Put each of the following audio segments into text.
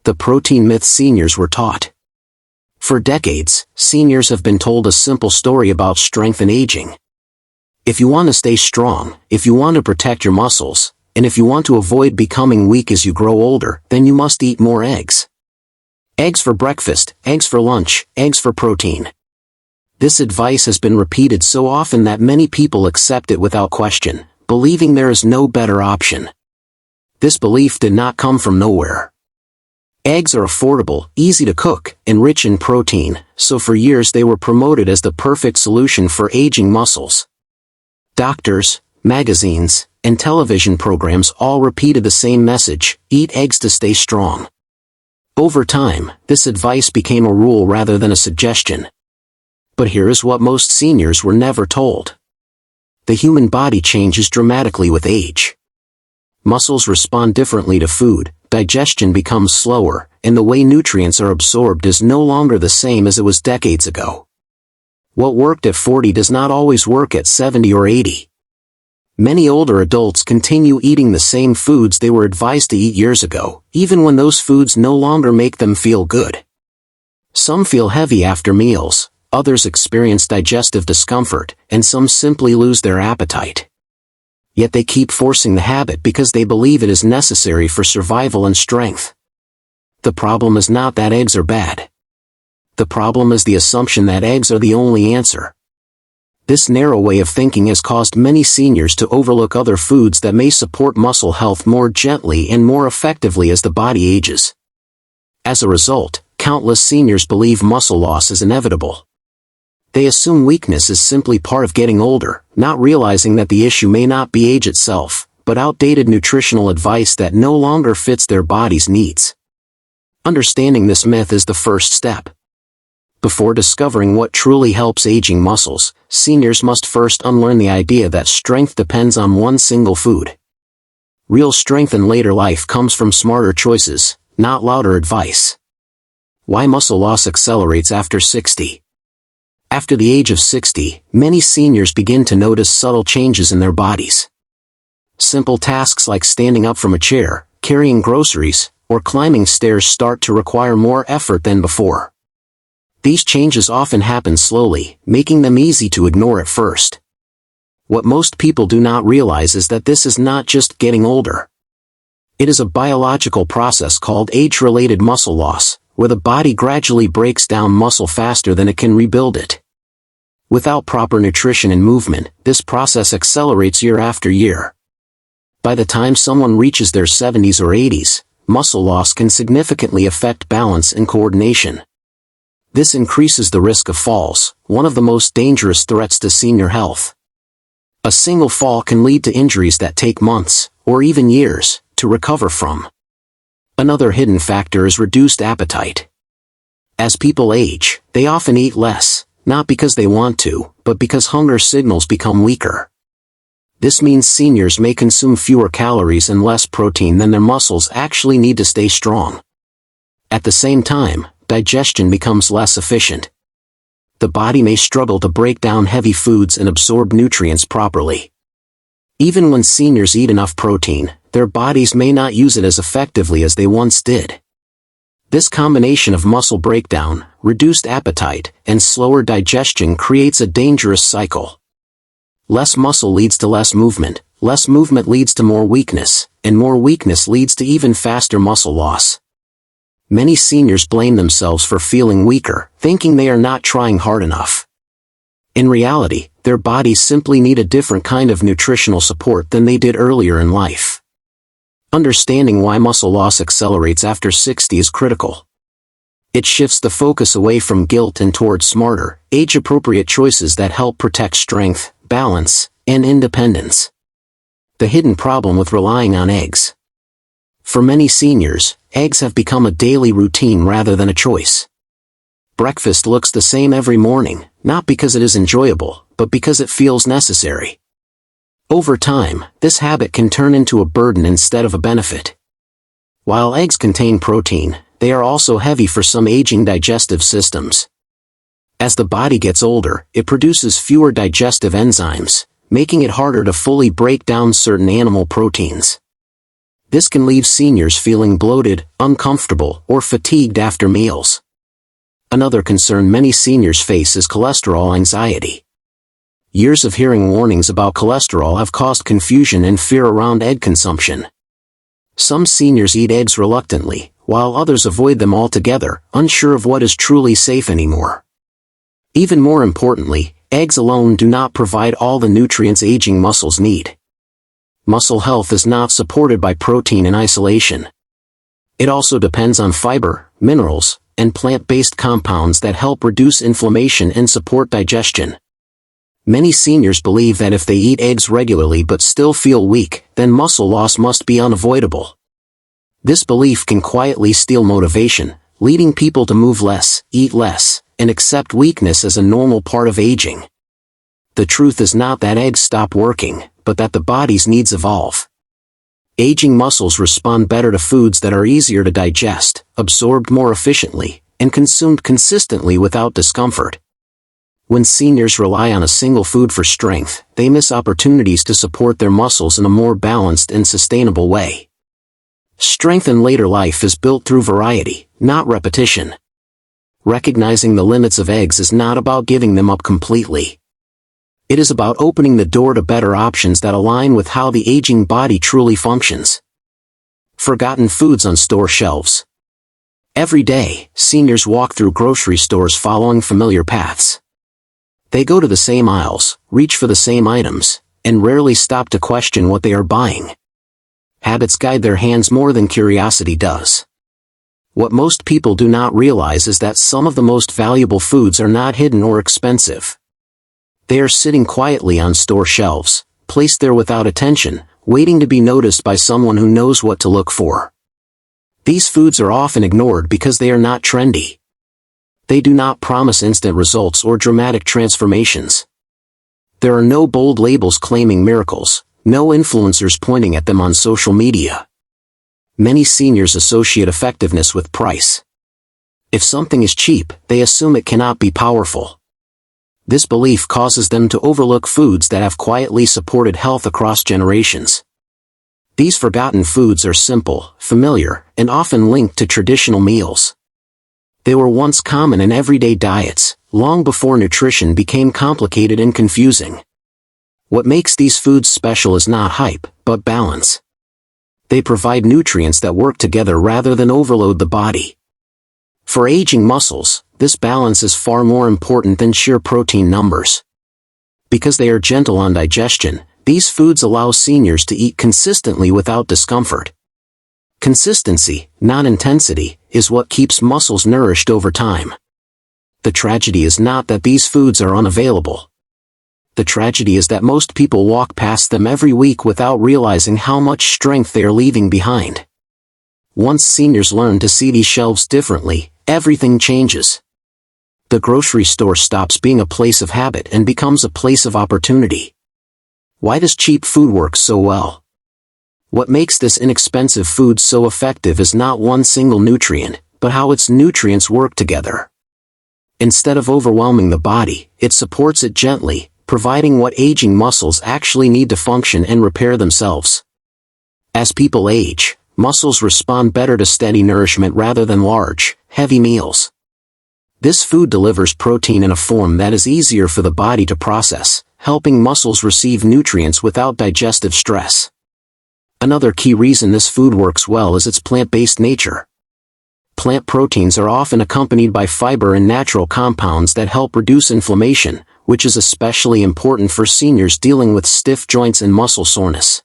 The protein myth seniors were taught. For decades, seniors have been told a simple story about strength and aging. If you want to stay strong, if you want to protect your muscles, and if you want to avoid becoming weak as you grow older, then you must eat more eggs. Eggs for breakfast, eggs for lunch, eggs for protein. This advice has been repeated so often that many people accept it without question, believing there is no better option. This belief did not come from nowhere. Eggs are affordable, easy to cook, and rich in protein, so for years they were promoted as the perfect solution for aging muscles. Doctors, magazines, and television programs all repeated the same message: eat eggs to stay strong. Over time, this advice became a rule rather than a suggestion. But here is what most seniors were never told. The human body changes dramatically with age. Muscles respond differently to food, digestion becomes slower, and the way nutrients are absorbed is no longer the same as it was decades ago. What worked at 40 does not always work at 70 or 80. Many older adults continue eating the same foods they were advised to eat years ago, even when those foods no longer make them feel good. Some feel heavy after meals, others experience digestive discomfort, and some simply lose their appetite. Yet they keep forcing the habit because they believe it is necessary for survival and strength. The problem is not that eggs are bad. The problem is the assumption that eggs are the only answer. This narrow way of thinking has caused many seniors to overlook other foods that may support muscle health more gently and more effectively as the body ages. As a result, countless seniors believe muscle loss is inevitable. They assume weakness is simply part of getting older, not realizing that the issue may not be age itself, but outdated nutritional advice that no longer fits their body's needs. Understanding this myth is the first step. Before discovering what truly helps aging muscles, seniors must first unlearn the idea that strength depends on one single food. Real strength in later life comes from smarter choices, not louder advice. Why muscle loss accelerates after 60? After the age of 60, many seniors begin to notice subtle changes in their bodies. Simple tasks like standing up from a chair, carrying groceries, or climbing stairs start to require more effort than before. These changes often happen slowly, making them easy to ignore at first. What most people do not realize is that this is not just getting older. It is a biological process called age-related muscle loss, where the body gradually breaks down muscle faster than it can rebuild it. Without proper nutrition and movement, this process accelerates year after year. By the time someone reaches their 70s or 80s, muscle loss can significantly affect balance and coordination. This increases the risk of falls, one of the most dangerous threats to senior health. A single fall can lead to injuries that take months, or even years, to recover from. Another hidden factor is reduced appetite. As people age, they often eat less, not because they want to, but because hunger signals become weaker. This means seniors may consume fewer calories and less protein than their muscles actually need to stay strong. At the same time, digestion becomes less efficient. The body may struggle to break down heavy foods and absorb nutrients properly. Even when seniors eat enough protein, their bodies may not use it as effectively as they once did. This combination of muscle breakdown, reduced appetite, and slower digestion creates a dangerous cycle. Less muscle leads to less movement leads to more weakness, and more weakness leads to even faster muscle loss. Many seniors blame themselves for feeling weaker, thinking they are not trying hard enough. In reality, their bodies simply need a different kind of nutritional support than they did earlier in life. Understanding why muscle loss accelerates after 60 is critical. It shifts the focus away from guilt and towards smarter, age-appropriate choices that help protect strength, balance, and independence. The hidden problem with relying on eggs. For many seniors, eggs have become a daily routine rather than a choice. Breakfast looks the same every morning, not because it is enjoyable, but because it feels necessary. Over time, this habit can turn into a burden instead of a benefit. While eggs contain protein, they are also heavy for some aging digestive systems. As the body gets older, it produces fewer digestive enzymes, making it harder to fully break down certain animal proteins. This can leave seniors feeling bloated, uncomfortable, or fatigued after meals. Another concern many seniors face is cholesterol anxiety. Years of hearing warnings about cholesterol have caused confusion and fear around egg consumption. Some seniors eat eggs reluctantly, while others avoid them altogether, unsure of what is truly safe anymore. Even more importantly, eggs alone do not provide all the nutrients aging muscles need. Muscle health is not supported by protein in isolation. It also depends on fiber, minerals, and plant-based compounds that help reduce inflammation and support digestion. Many seniors believe that if they eat eggs regularly but still feel weak, then muscle loss must be unavoidable. This belief can quietly steal motivation, leading people to move less, eat less, and accept weakness as a normal part of aging. The truth is not that eggs stop working, but that the body's needs evolve. Aging muscles respond better to foods that are easier to digest, absorbed more efficiently, and consumed consistently without discomfort. When seniors rely on a single food for strength, they miss opportunities to support their muscles in a more balanced and sustainable way. Strength in later life is built through variety, not repetition. Recognizing the limits of eggs is not about giving them up completely. It is about opening the door to better options that align with how the aging body truly functions. Forgotten foods on store shelves. Every day, seniors walk through grocery stores following familiar paths. They go to the same aisles, reach for the same items, and rarely stop to question what they are buying. Habits guide their hands more than curiosity does. What most people do not realize is that some of the most valuable foods are not hidden or expensive. They are sitting quietly on store shelves, placed there without attention, waiting to be noticed by someone who knows what to look for. These foods are often ignored because they are not trendy. They do not promise instant results or dramatic transformations. There are no bold labels claiming miracles, no influencers pointing at them on social media. Many seniors associate effectiveness with price. If something is cheap, they assume it cannot be powerful. This belief causes them to overlook foods that have quietly supported health across generations. These forgotten foods are simple, familiar, and often linked to traditional meals. They were once common in everyday diets, long before nutrition became complicated and confusing. What makes these foods special is not hype, but balance. They provide nutrients that work together rather than overload the body. For aging muscles, this balance is far more important than sheer protein numbers. Because they are gentle on digestion, these foods allow seniors to eat consistently without discomfort. Consistency, not intensity, is what keeps muscles nourished over time. The tragedy is not that these foods are unavailable. The tragedy is that most people walk past them every week without realizing how much strength they are leaving behind. Once seniors learn to see these shelves differently, everything changes. The grocery store stops being a place of habit and becomes a place of opportunity. Why does cheap food work so well? What makes this inexpensive food so effective is not one single nutrient, but how its nutrients work together. Instead of overwhelming the body, it supports it gently, providing what aging muscles actually need to function and repair themselves. As people age, muscles respond better to steady nourishment rather than large, heavy meals. This food delivers protein in a form that is easier for the body to process, helping muscles receive nutrients without digestive stress. Another key reason this food works well is its plant-based nature. Plant proteins are often accompanied by fiber and natural compounds that help reduce inflammation, which is especially important for seniors dealing with stiff joints and muscle soreness.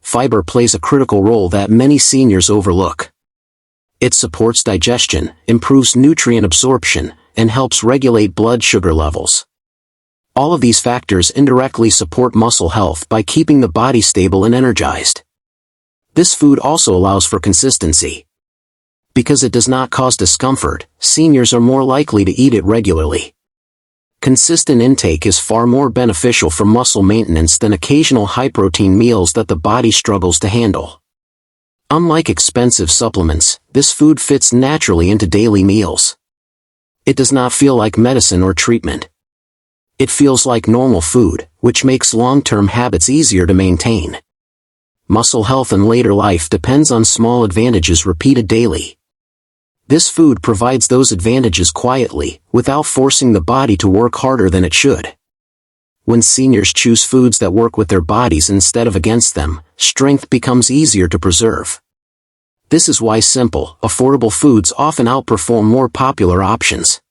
Fiber plays a critical role that many seniors overlook. It supports digestion, improves nutrient absorption, and helps regulate blood sugar levels. All of these factors indirectly support muscle health by keeping the body stable and energized. This food also allows for consistency. Because it does not cause discomfort, seniors are more likely to eat it regularly. Consistent intake is far more beneficial for muscle maintenance than occasional high-protein meals that the body struggles to handle. Unlike expensive supplements, this food fits naturally into daily meals. It does not feel like medicine or treatment. It feels like normal food, which makes long-term habits easier to maintain. Muscle health in later life depends on small advantages repeated daily. This food provides those advantages quietly, without forcing the body to work harder than it should. When seniors choose foods that work with their bodies instead of against them, strength becomes easier to preserve. This is why simple, affordable foods often outperform more popular options.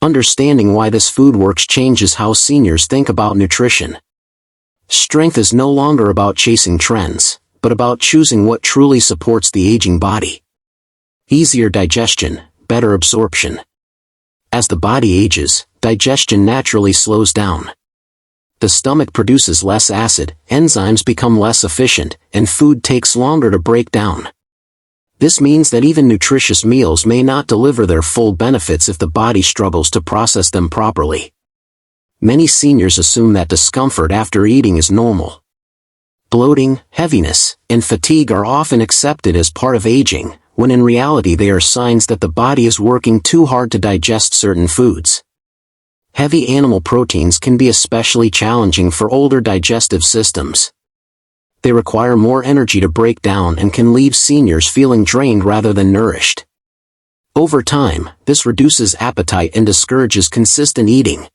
Understanding why this food works changes how seniors think about nutrition. Strength is no longer about chasing trends, but about choosing what truly supports the aging body. Easier digestion, better absorption. As the body ages, digestion naturally slows down. The stomach produces less acid, enzymes become less efficient, and food takes longer to break down. This means that even nutritious meals may not deliver their full benefits if the body struggles to process them properly. Many seniors assume that discomfort after eating is normal. Bloating, heaviness, and fatigue are often accepted as part of aging, when in reality they are signs that the body is working too hard to digest certain foods. Heavy animal proteins can be especially challenging for older digestive systems. They require more energy to break down and can leave seniors feeling drained rather than nourished. Over time, this reduces appetite and discourages consistent eating.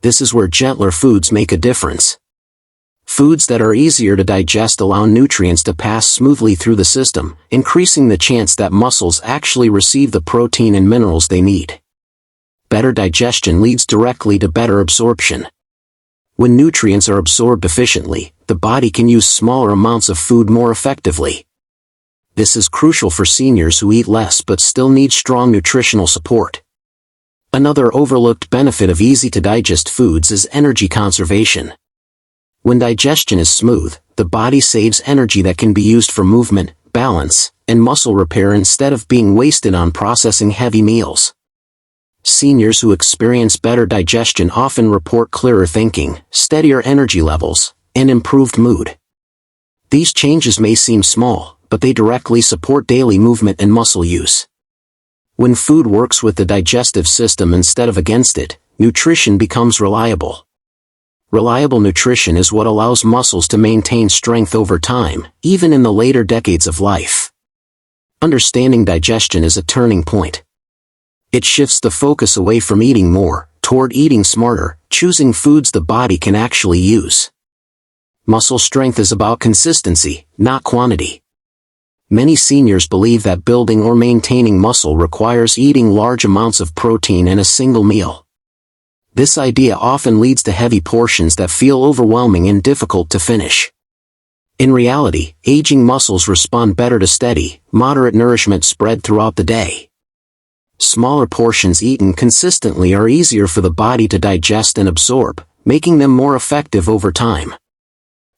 This is where gentler foods make a difference. Foods that are easier to digest allow nutrients to pass smoothly through the system, increasing the chance that muscles actually receive the protein and minerals they need. Better digestion leads directly to better absorption. When nutrients are absorbed efficiently, the body can use smaller amounts of food more effectively. This is crucial for seniors who eat less but still need strong nutritional support. Another overlooked benefit of easy-to-digest foods is energy conservation. When digestion is smooth, the body saves energy that can be used for movement, balance, and muscle repair instead of being wasted on processing heavy meals. Seniors who experience better digestion often report clearer thinking, steadier energy levels, and improved mood. These changes may seem small, but they directly support daily movement and muscle use. When food works with the digestive system instead of against it, nutrition becomes reliable. Reliable nutrition is what allows muscles to maintain strength over time, even in the later decades of life. Understanding digestion is a turning point. It shifts the focus away from eating more, toward eating smarter, choosing foods the body can actually use. Muscle strength is about consistency, not quantity. Many seniors believe that building or maintaining muscle requires eating large amounts of protein in a single meal. This idea often leads to heavy portions that feel overwhelming and difficult to finish. In reality, aging muscles respond better to steady, moderate nourishment spread throughout the day. Smaller portions eaten consistently are easier for the body to digest and absorb, making them more effective over time.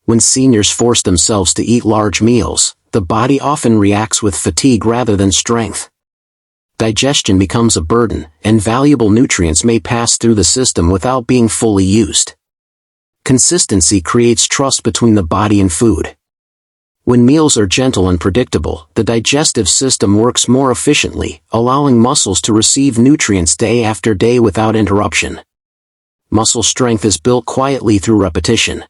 When seniors force themselves to eat large meals, the body often reacts with fatigue rather than strength. Digestion becomes a burden, and valuable nutrients may pass through the system without being fully used. Consistency creates trust between the body and food. When meals are gentle and predictable, the digestive system works more efficiently, allowing muscles to receive nutrients day after day without interruption. Muscle strength is built quietly through repetition.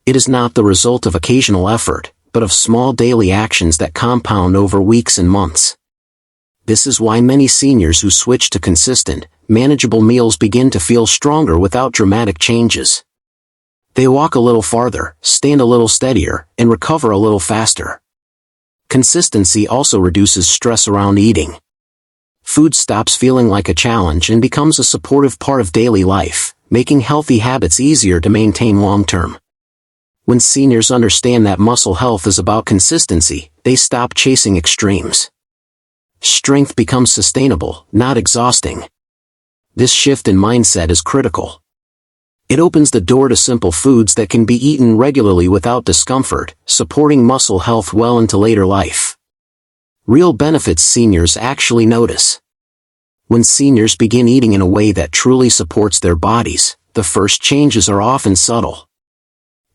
It is not the result of occasional effort, but of small daily actions that compound over weeks and months. This is why many seniors who switch to consistent, manageable meals begin to feel stronger without dramatic changes. They walk a little farther, stand a little steadier, and recover a little faster. Consistency also reduces stress around eating. Food stops feeling like a challenge and becomes a supportive part of daily life, making healthy habits easier to maintain long-term. When seniors understand that muscle health is about consistency, they stop chasing extremes. Strength becomes sustainable, not exhausting. This shift in mindset is critical. It opens the door to simple foods that can be eaten regularly without discomfort, supporting muscle health well into later life. Real benefits seniors actually notice. When seniors begin eating in a way that truly supports their bodies, the first changes are often subtle.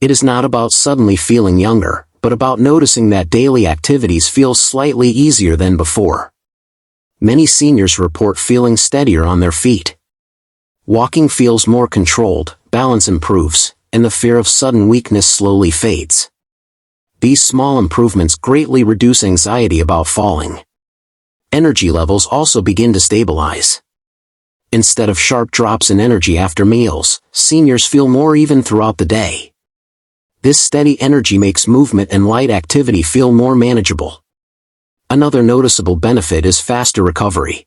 It is not about suddenly feeling younger, but about noticing that daily activities feel slightly easier than before. Many seniors report feeling steadier on their feet. Walking feels more controlled, balance improves, and the fear of sudden weakness slowly fades. These small improvements greatly reduce anxiety about falling. Energy levels also begin to stabilize. Instead of sharp drops in energy after meals, seniors feel more even throughout the day. This steady energy makes movement and light activity feel more manageable. Another noticeable benefit is faster recovery.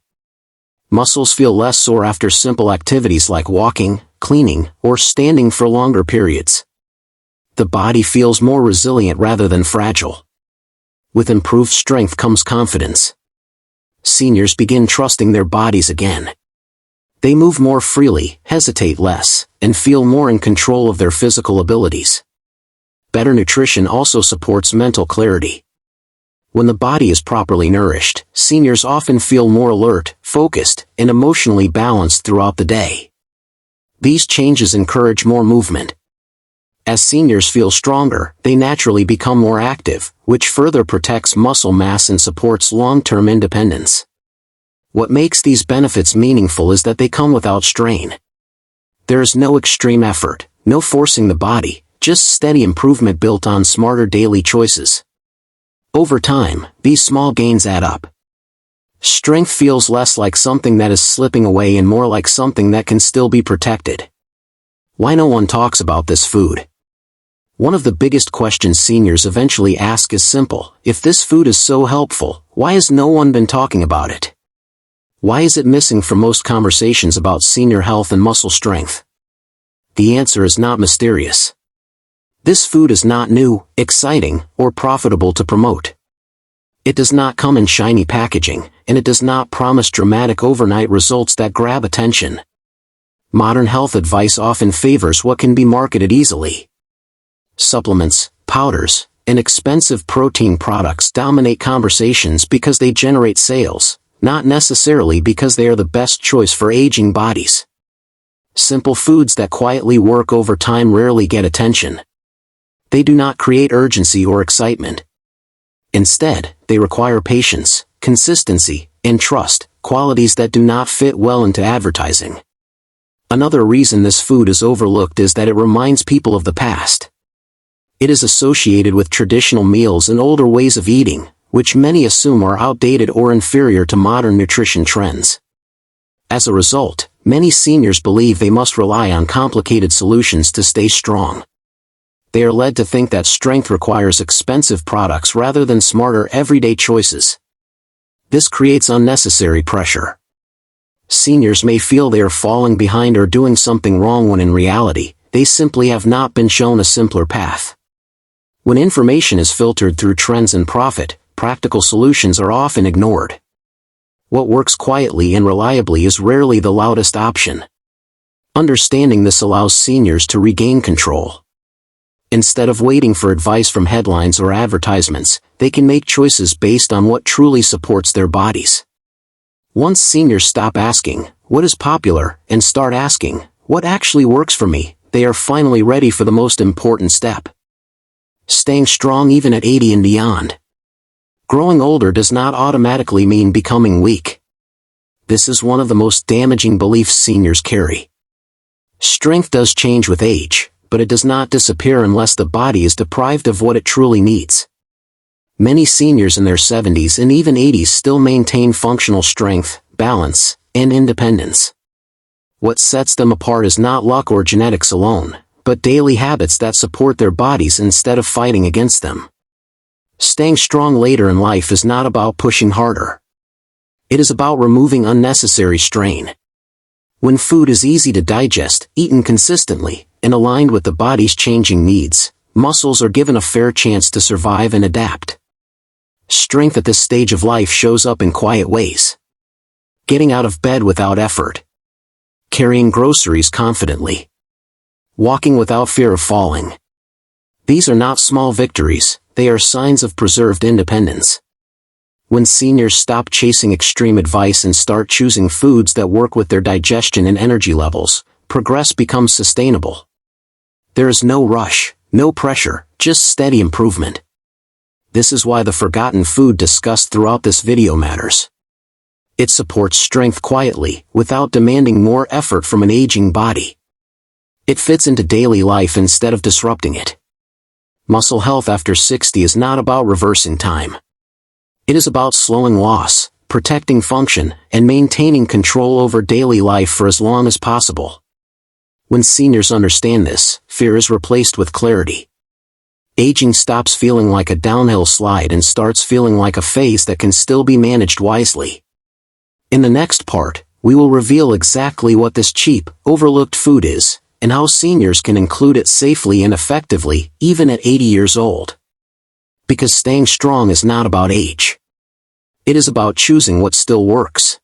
Muscles feel less sore after simple activities like walking, cleaning, or standing for longer periods. The body feels more resilient rather than fragile. With improved strength comes confidence. Seniors begin trusting their bodies again. They move more freely, hesitate less, and feel more in control of their physical abilities. Better nutrition also supports mental clarity. When the body is properly nourished, seniors often feel more alert, focused, and emotionally balanced throughout the day. These changes encourage more movement. As seniors feel stronger, they naturally become more active, which further protects muscle mass and supports long-term independence. What makes these benefits meaningful is that they come without strain. There is no extreme effort, no forcing the body, just steady improvement built on smarter daily choices. Over time, these small gains add up. Strength feels less like something that is slipping away and more like something that can still be protected. Why no one talks about this food? One of the biggest questions seniors eventually ask is simple: if this food is so helpful, why has no one been talking about it? Why is it missing from most conversations about senior health and muscle strength? The answer is not mysterious. This food is not new, exciting, or profitable to promote. It does not come in shiny packaging, and it does not promise dramatic overnight results that grab attention. Modern health advice often favors what can be marketed easily. Supplements, powders, and expensive protein products dominate conversations because they generate sales, not necessarily because they are the best choice for aging bodies. Simple foods that quietly work over time rarely get attention. They do not create urgency or excitement. Instead, they require patience, consistency, and trust, qualities that do not fit well into advertising. Another reason this food is overlooked is that it reminds people of the past. It is associated with traditional meals and older ways of eating, which many assume are outdated or inferior to modern nutrition trends. As a result, many seniors believe they must rely on complicated solutions to stay strong. They are led to think that strength requires expensive products rather than smarter everyday choices. This creates unnecessary pressure. Seniors may feel they are falling behind or doing something wrong when in reality, they simply have not been shown a simpler path. When information is filtered through trends and profit, practical solutions are often ignored. What works quietly and reliably is rarely the loudest option. Understanding this allows seniors to regain control. Instead of waiting for advice from headlines or advertisements, they can make choices based on what truly supports their bodies. Once seniors stop asking, "What is popular?" and start asking, "What actually works for me?" they are finally ready for the most important step. Staying strong even at 80 and beyond. Growing older does not automatically mean becoming weak. This is one of the most damaging beliefs seniors carry. Strength does change with age, but it does not disappear unless the body is deprived of what it truly needs. Many seniors in their 70s and even 80s still maintain functional strength, balance, and independence. What sets them apart is not luck or genetics alone, but daily habits that support their bodies instead of fighting against them. Staying strong later in life is not about pushing harder. It is about removing unnecessary strain. When food is easy to digest, eaten consistently, and aligned with the body's changing needs, muscles are given a fair chance to survive and adapt. Strength at this stage of life shows up in quiet ways. Getting out of bed without effort. Carrying groceries confidently. Walking without fear of falling. These are not small victories, they are signs of preserved independence. When seniors stop chasing extreme advice and start choosing foods that work with their digestion and energy levels, progress becomes sustainable. There is no rush, no pressure, just steady improvement. This is why the forgotten food discussed throughout this video matters. It supports strength quietly, without demanding more effort from an aging body. It fits into daily life instead of disrupting it. Muscle health after 60 is not about reversing time. It is about slowing loss, protecting function, and maintaining control over daily life for as long as possible. When seniors understand this, fear is replaced with clarity. Aging stops feeling like a downhill slide and starts feeling like a phase that can still be managed wisely. In the next part, we will reveal exactly what this cheap, overlooked food is, and how seniors can include it safely and effectively, even at 80 years old. Because staying strong is not about age. It is about choosing what still works.